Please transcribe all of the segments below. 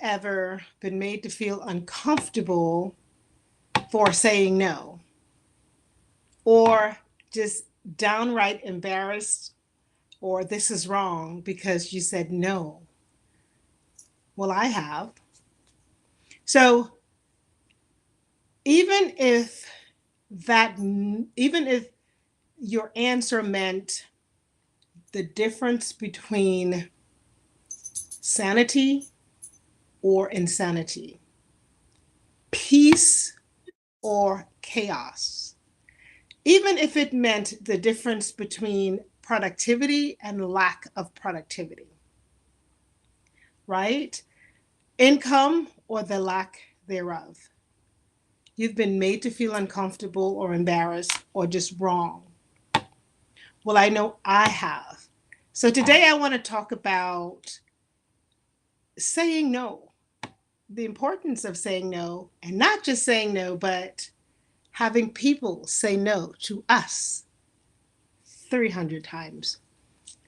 ever been made to feel uncomfortable for saying no, or just downright embarrassed, or this is wrong because you said no? Well, I have. So even if even if your answer meant the difference between sanity or insanity, peace or chaos, even if it meant the difference between productivity and lack of productivity, right? Income or the lack thereof. You've been made to feel uncomfortable or embarrassed or just wrong. Well, I know I have. So today I want to talk about saying no, the importance of saying no, and not just saying no, but having people say no to us 300 times.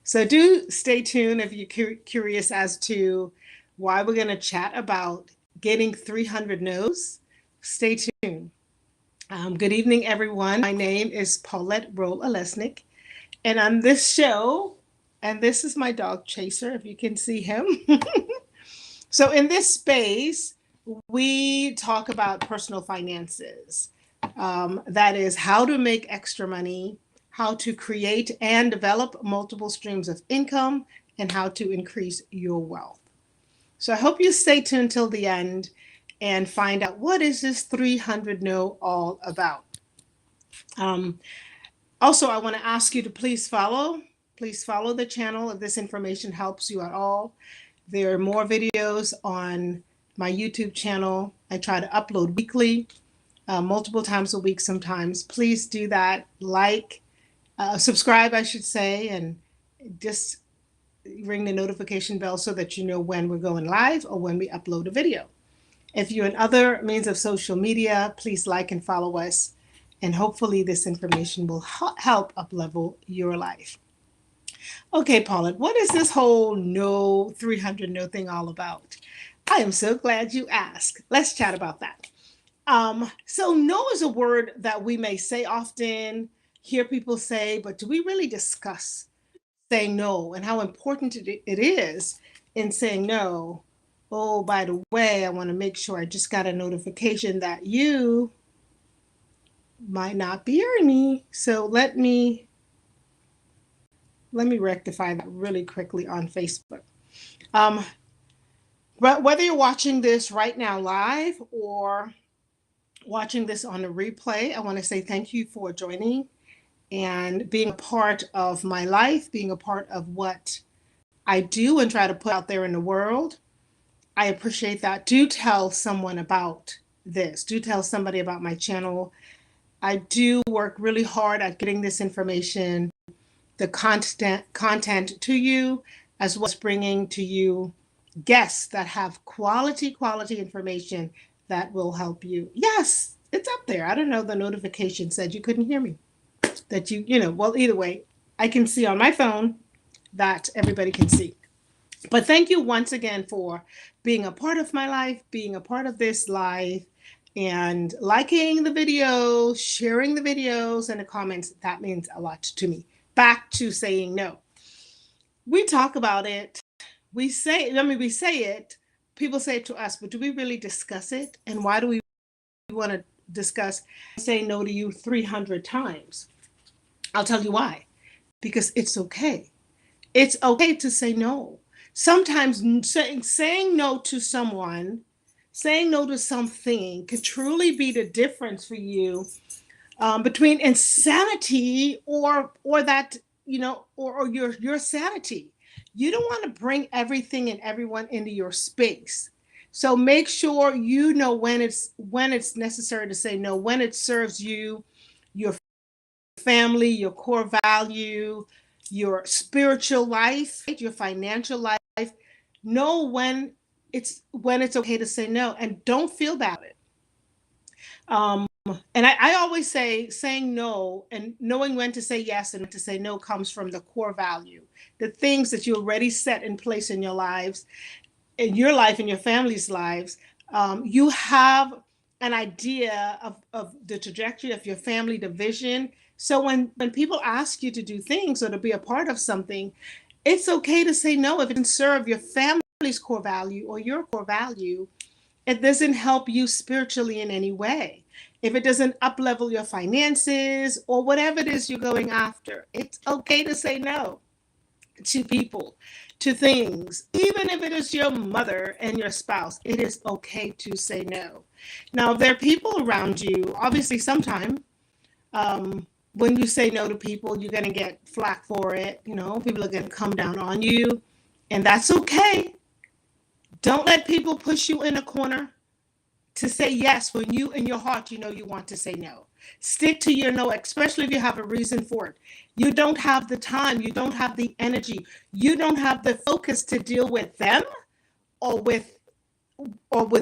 So do stay tuned if you're curious as to why we're going to chat about getting 300 no's. Stay tuned. Good evening, everyone. My name is Paulette Rolle-Alesnik, and on this show, and this is my dog Chaser, if you can see him. So in this space, we talk about personal finances. That is how to make extra money, how to create and develop multiple streams of income, and how to increase your wealth. So I hope you stay tuned till the end and find out what is this 300 no all about. Um, Also, I want to ask you to please follow. Please follow the channel if this information helps you at all. There are more videos on my YouTube channel. I try to upload weekly, multiple times a week sometimes. Please do that. Like, subscribe, I should say, and just ring the notification bell so that you know when we're going live or when we upload a video. If you're in other means of social media, please like and follow us. And hopefully this information will help uplevel your life. Okay, Paulette, what is this whole no 300 no thing all about? I am so glad you asked. Let's chat about that. So no is a word that we may say often, hear people say, but do we really discuss saying no and how important it is in saying no? Oh, by the way, I want to make sure I just got a notification that you might not be hearing me. So let me rectify that really quickly on Facebook. Um, but whether you're watching this right now live or watching this on a replay, I want to say thank you for joining and being a part of my life, being a part of what I do and try to put out there in the world. I appreciate that. Do tell someone about this. Do tell somebody about my channel. I do work really hard at getting this information, the content to you, as well as bringing to you guests that have quality information that will help you. Yes, it's up there. I don't know. The notification said you couldn't hear me. That well, either way, I can see on my phone that everybody can see. But thank you once again for being a part of my life, being a part of this live, and liking the videos, sharing the videos and the comments. That means a lot to me. Back to saying no. We talk about it. We say it. People say it to us, but do we really discuss it? And why do we want to discuss saying no to you 300 times? I'll tell you why. Because it's okay. It's okay to say no. Sometimes saying no to someone, saying no to something could truly be the difference for you between insanity or that, or your sanity. You don't want to bring everything and everyone into your space. So make sure you know when it's necessary to say no, when it serves you, your family, your core value, your spiritual life, your financial life. Know when it's okay to say no, and don't feel bad about it. And I always say saying no and knowing when to say yes and when to say no comes from the core value, the things that you already set in place in your lives. in your life and your family's lives, you have an idea of the trajectory of your family division. So when people ask you to do things or to be a part of something, it's okay to say no if it doesn't serve your family's core value or your core value. It doesn't help you spiritually in any way. If it doesn't up level your finances or whatever it is you're going after, it's okay to say no to people, to things. Even if it is your mother and your spouse, it is okay to say no. Now, if there are people around you, obviously, sometime when you say no to people, you're going to get flack for it. You know, people are going to come down on you, and that's okay. Don't let people push you in a corner to say yes when you in your heart you know you want to say no. Stick to your no, especially if you have a reason for it. You don't have the time, you don't have the energy, you don't have the focus to deal with them or with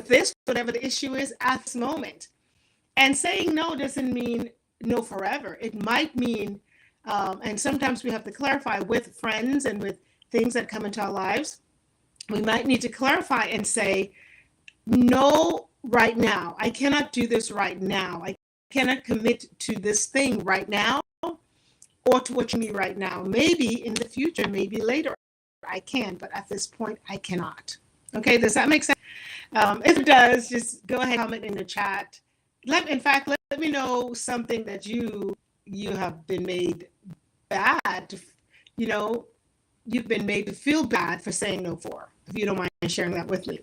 this, whatever the issue is at this moment. And saying no doesn't mean no forever. It might mean, and sometimes we have to clarify with friends and with things that come into our lives, we might need to clarify and say, no, right now. I cannot do this right now. I cannot commit to this thing right now or to what you need right now. Maybe in the future, maybe later I can, but at this point I cannot. Okay, does that make sense? If it does, just go ahead and comment in the chat. Let me know something that you have been made bad, you've been made to feel bad for saying no for, if you don't mind sharing that with me.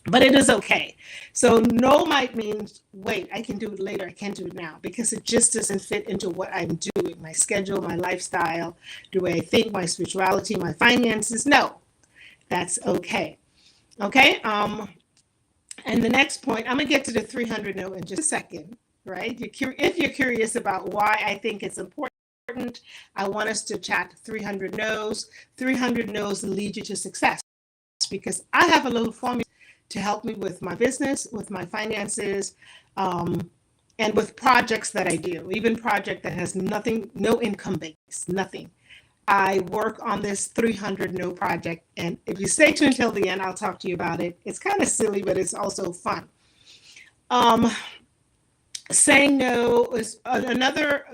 But it is okay. So no might mean, wait, I can do it later. I can't do it now because it just doesn't fit into what I'm doing, my schedule, my lifestyle, the way I think, my spirituality, my finances. No, that's okay. Okay. And the next point, I'm going to get to the 300 no in just a second, right? If you're curious about why I think it's important, I want us to chat 300 no's. 300 no's lead you to success because I have a little formula to help me with my business, with my finances, and with projects that I do, even project that has nothing, no income base, nothing. I work on this 300 no project. And if you stay tuned until the end, I'll talk to you about it. It's kind of silly, but it's also fun. Saying no is another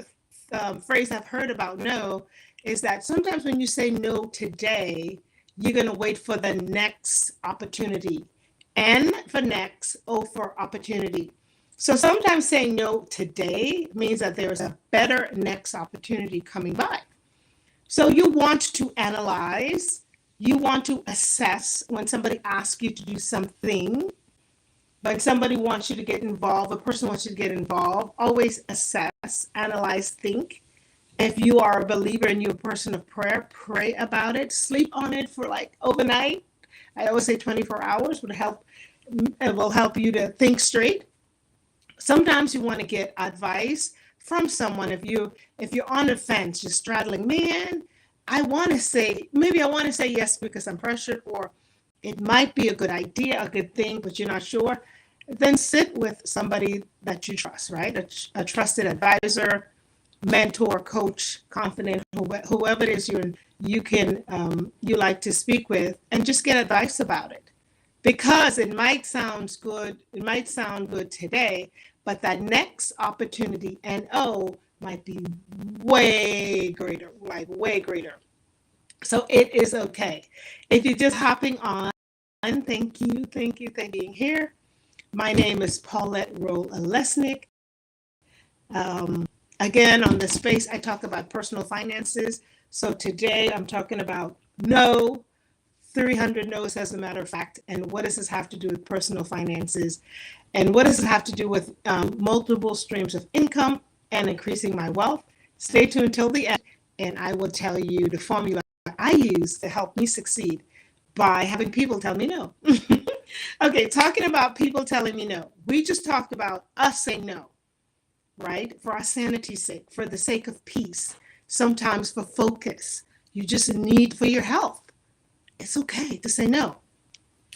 phrase I've heard about no is that sometimes when you say no today, you're going to wait for the next opportunity. N for next, O for opportunity. So sometimes saying no today means that there's a better next opportunity coming by. So you want to analyze, you want to assess when somebody asks you to do something, when somebody wants you to get involved, a person wants you to get involved, always assess, analyze, think. If you are a believer and you're a person of prayer, pray about it, sleep on it for like overnight. I always say 24 hours it will help you to think straight. Sometimes you want to get advice from someone. If you're on the fence, you're straddling, man, I want to say yes because I'm pressured, or it might be a good idea, a good thing, but you're not sure. Then sit with somebody that you trust, right? A trusted advisor, mentor, coach, confidant, whoever it is you like to speak with, and just get advice about it. Because it might sound good today, but that next opportunity, NO, might be way greater, like way greater. So it is okay. If you're just hopping on, thank you for being here. My name is Paulette Rolle-Alesnik. Again, on this space, I talk about personal finances. So today I'm talking about no, 300 no's as a matter of fact. And what does this have to do with personal finances? And what does it have to do with multiple streams of income and increasing my wealth? Stay tuned till the end, and I will tell you the formula I use to help me succeed by having people tell me no. Okay, talking about people telling me no. We just talked about us saying no, right? For our sanity's sake, for the sake of peace, sometimes for focus. You just need for your health. It's okay to say no.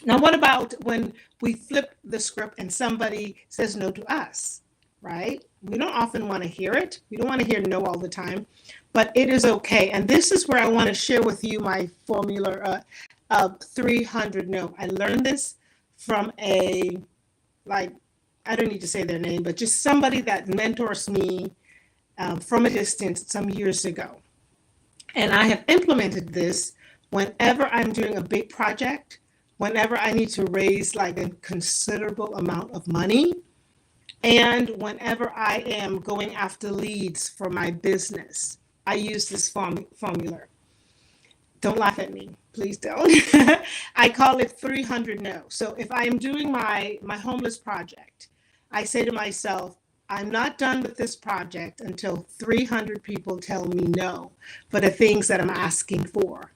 Now, what about when we flip the script and somebody says no to us, right? We don't often want to hear it. We don't want to hear no all the time, but it is okay. And this is where I want to share with you my formula, of 300 no. I learned this from like, I don't need to say their name, but just somebody that mentors me from a distance some years ago. And I have implemented this whenever I'm doing a big project, whenever I need to raise like a considerable amount of money, and whenever I am going after leads for my business. I use this formula. Don't laugh at me, please don't. I call it 300 no. So if I am doing my homeless project, I say to myself, I'm not done with this project until 300 people tell me no for the things that I'm asking for.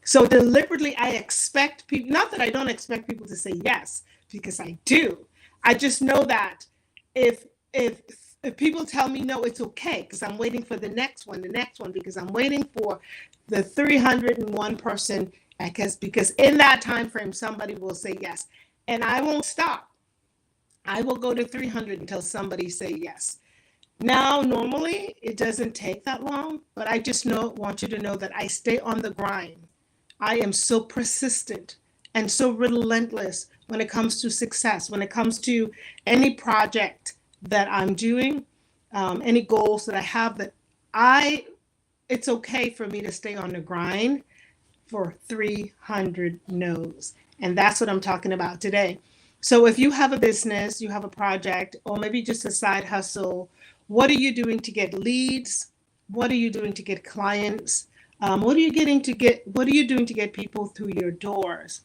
So deliberately, I expect people, not that I don't expect people to say yes, because I do. I just know that if if if people tell me no, it's okay, because I'm waiting for the next one, because I'm waiting for the 301 person, because in that time frame, somebody will say yes. And I won't stop. I will go to 300 until somebody say yes. Now, normally it doesn't take that long, but I just want you to know that I stay on the grind. I am so persistent and so relentless when it comes to success, when it comes to any project that I'm doing, any goals that I have, that it's okay for me to stay on the grind for 300 no's. And that's what I'm talking about today. So if you have a business, you have a project, or maybe just a side hustle, what are you doing to get leads? What are you doing to get clients? What are you doing to get people through your doors?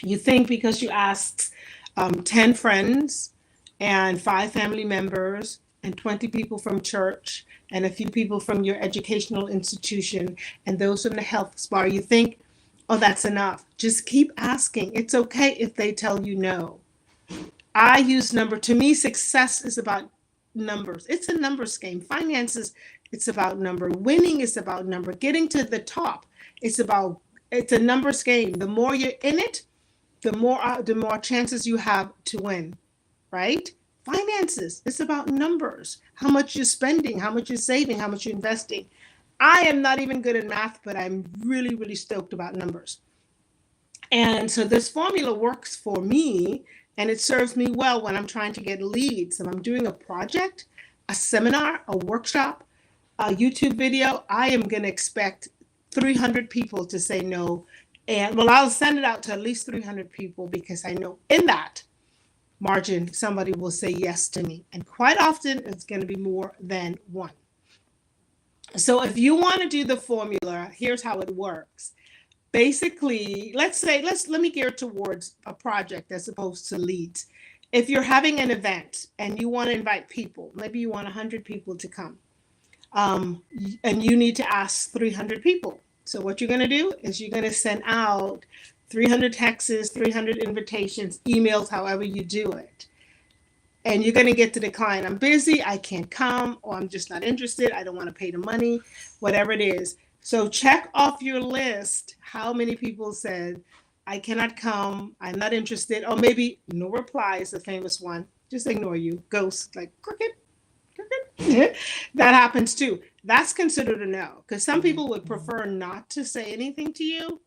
You think because you asked 10 friends and 5 family members and 20 people from church and a few people from your educational institution and those from the health spa, you think, oh, that's enough. Just keep asking. It's okay if they tell you no. I use number. To me, success is about numbers. It's a numbers game. Finances, it's about number. Winning is about number. Getting to the top, it's a numbers game. The more you're in it, the more chances you have to win, right? Finances, it's about numbers. How much you're spending, how much you're saving, how much you're investing. I am not even good at math, but I'm really, really stoked about numbers. And so this formula works for me, and it serves me well when I'm trying to get leads. If I'm doing a project, a seminar, a workshop, a YouTube video, I am going to expect 300 people to say no. And well, I'll send it out to at least 300 people, because I know in that margin, somebody will say yes to me. And quite often, it's going to be more than one. So if you want to do the formula, here's how it works. Basically, let me gear towards a project as opposed to leads. If you're having an event and you want to invite people, maybe you want 100 people to come, and you need to ask 300 people. So what you're going to do is you're going to send out 300 texts, 300 invitations, emails, however you do it. And you're going to get to the client, I'm busy, I can't come, or I'm just not interested, I don't want to pay the money, whatever it is. So check off your list how many people said, I cannot come, I'm not interested, or maybe no reply is the famous one. Just ignore you, ghost, like cricket. That happens too. That's considered a no, because some people would prefer not to say anything to you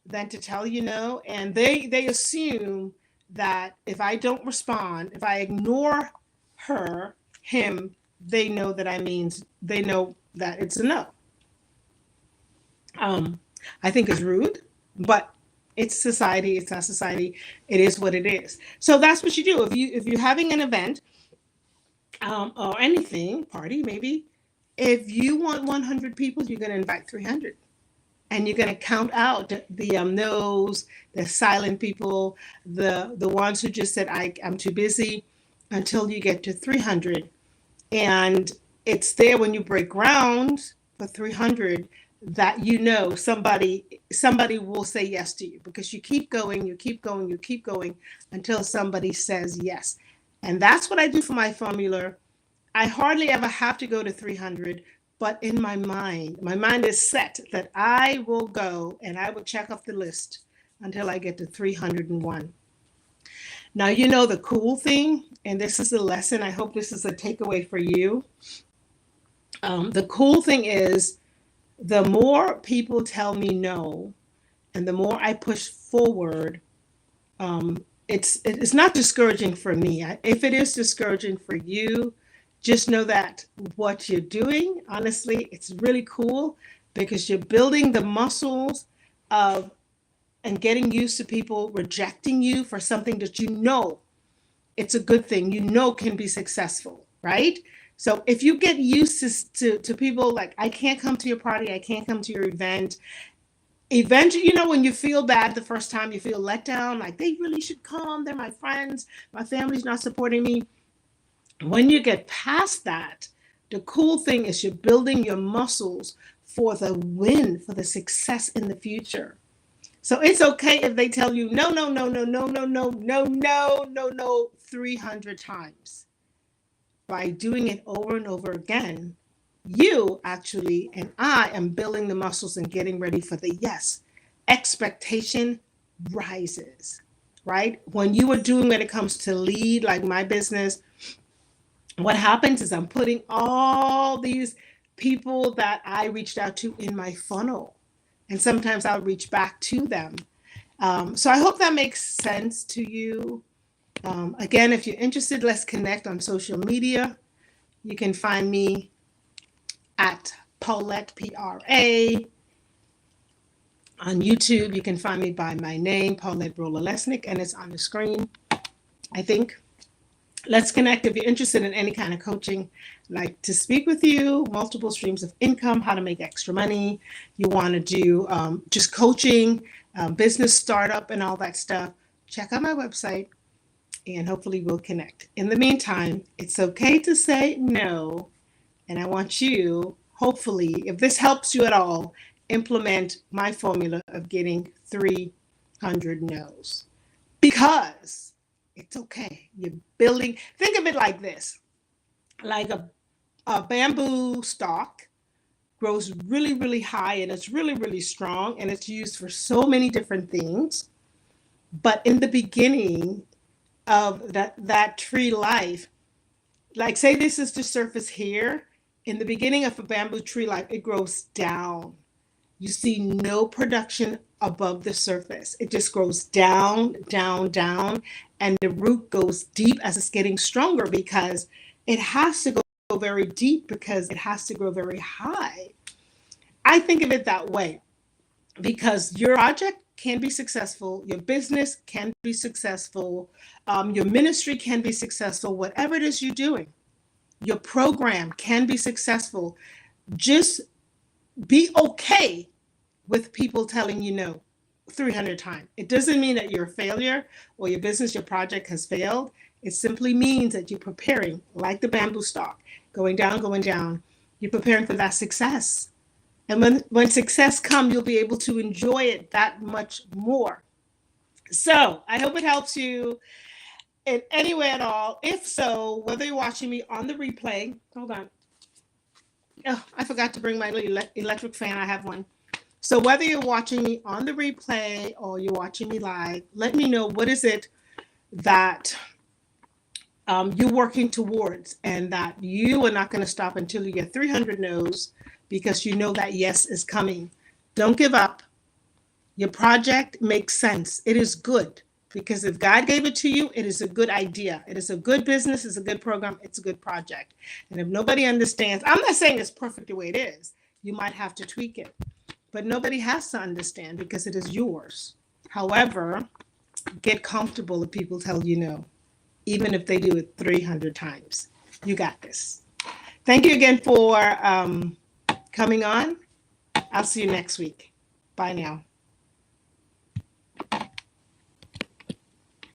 than to tell you no. And they assume that if I don't respond, if I ignore her, him, they know that it's a no. I think it's rude, but it's society. It's not society. It is what it is. So that's what you do. If you're having an event, or anything, party maybe, if you want 100 people, you're going to invite 300. And you're going to count out the no's, the silent people, the ones who just said, I'm too busy, until you get to 300. And it's there when you break ground for 300 that somebody will say yes to you, because you keep going until somebody says yes. And that's what I do for my formula. I hardly ever have to go to 300, but in my mind is set that I will go and I will check off the list until I get to 301. Now, the cool thing, and this is a lesson, I hope this is a takeaway for you. The cool thing is, the more people tell me no, And the more I push forward, it's not discouraging for me. If it is discouraging for you, just know that what you're doing, honestly, it's really cool because you're building the muscles of and getting used to people rejecting you for something that you know it's a good thing, you know can be successful, right? So if you get used to people like, I can't come to your party, I can't come to your event. Eventually, you know, when you feel bad the first time, you feel let down, like they really should come, they're my friends, my family's not supporting me. When you get past that, the cool thing is you're building your muscles for the win, for the success in the future. So it's okay if they tell you no, no, no, no, no, no, no, no, no, no, no, 300 times. By doing it over and over again, you actually and I am building the muscles and getting ready for the yes. Expectation rises, right? When you are doing when it comes to lead, like my business, what happens is I'm putting all these people that I reached out to in my funnel. And sometimes I'll reach back to them. So I hope that makes sense to you. Again, if you're interested, let's connect on social media. You can find me at Paulette, P-R-A. On YouTube, you can find me by my name, Paulette Rolle-Alesnik, and it's on the screen, I think. Let's connect if you're interested in any kind of coaching, like to speak with you, multiple streams of income, how to make extra money. You want to do just coaching, business startup, and all that stuff. Check out my website, and hopefully we'll connect. In the meantime, it's okay to say no. And I want you, hopefully, if this helps you at all, implement my formula of getting 300 no's. Because it's okay. You're building, think of it like this, like a bamboo stalk grows really, really high and it's really, really strong and it's used for so many different things. But in the beginning of that tree life, like say this is the surface here, in the beginning of a bamboo tree life, it grows down. You see no production above the surface. It just grows down, down, down, and the root goes deep as it's getting stronger because it has to go very deep because it has to grow very high. I think of it that way because your project can be successful, your business can be successful, your ministry can be successful, whatever it is you're doing. Your program can be successful. Just be okay with people telling you no 300 times. It doesn't mean that you're a failure or your business, your project has failed. It simply means that you're preparing, like the bamboo stalk, going down, going down. You're preparing for that success. And when success comes, you'll be able to enjoy it that much more. So I hope it helps you in any way at all. If so, whether you're watching me on the replay, hold on. Oh, I forgot to bring my electric fan. I have one. So whether you're watching me on the replay or you're watching me live, let me know what is it that you're working towards and that you are not going to stop until you get 300 no's because you know that yes is coming. Don't give up. Your project makes sense. It is good because if God gave it to you, it is a good idea. It is a good business. It's a good program. It's a good project. And if nobody understands, I'm not saying it's perfect the way it is. You might have to tweak it. But nobody has to understand because it is yours. However, get comfortable if people tell you no, even if they do it 300 times. You got this. Thank you again for coming on. I'll see you next week. Bye now.